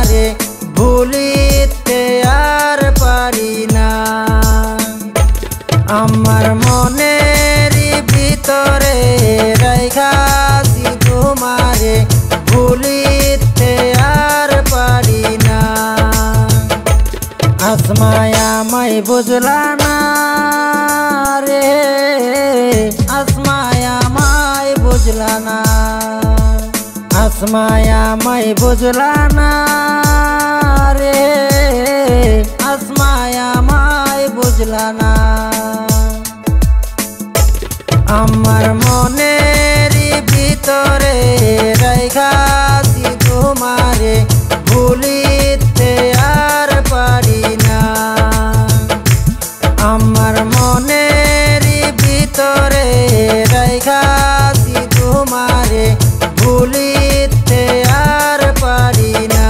তোমারে ভুলিতে আর পারি না। আমার মনের ভিতরে রাইখাছি তোমারে ভুলিতে আর পারি না। আসমায় আমায় বুঝলা না রে, আসমায় আমায় বুঝলা না, আসমায় আমায় বুঝলা না রে, আসমায় আমায় বুঝলা না। আমার মনের ভিতরে রাইখাছি তোমারে ভুলিতে আর পারি না। আমার মনের ভিতরে রাইখাছি তোমারে ভুলিতে আর পারি না।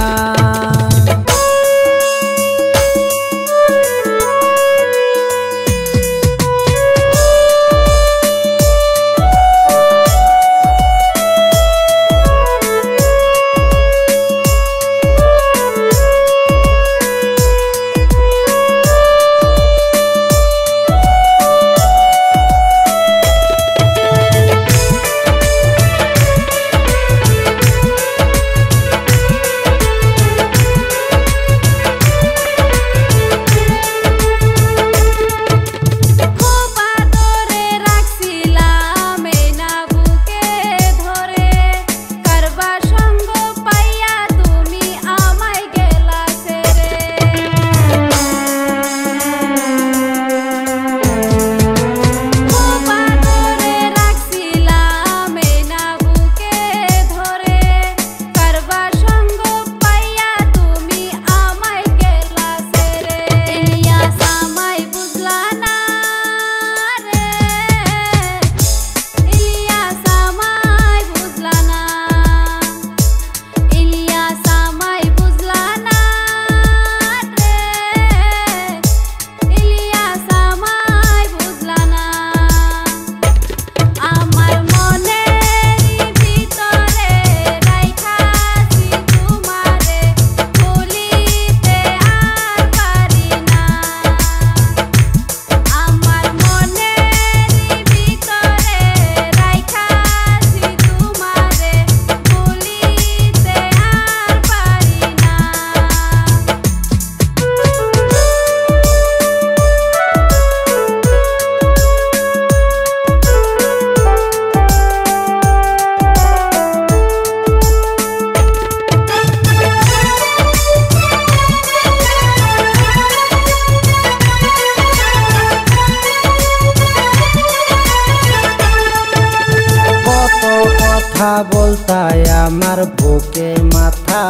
বলতায় আমার বুকে মাথা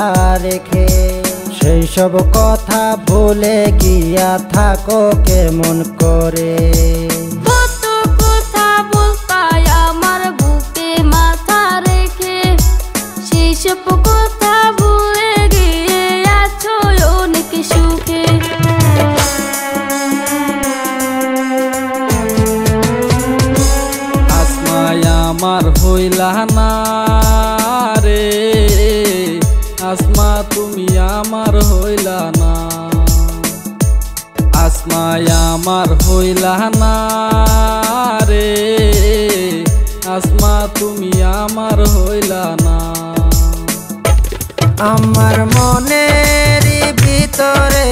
রেখে, সেই সব কথা ভুলে গিয়া থাকো কেমন করে। কত কথা বলতায় আমার বুকে মাথা রেখে, সেই সব কথা ভুলে গিয়ে আছো অনেক সুখে। আসমায় আমার হইলা না রে, আসমা তুমি আমার হইলা না, আসমায় আমার হইলা না রে, আসমা তুমি আমার হইলা না। আমার মনের ভিতরে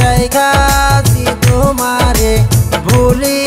রাইখাছি তোমারে ভুলি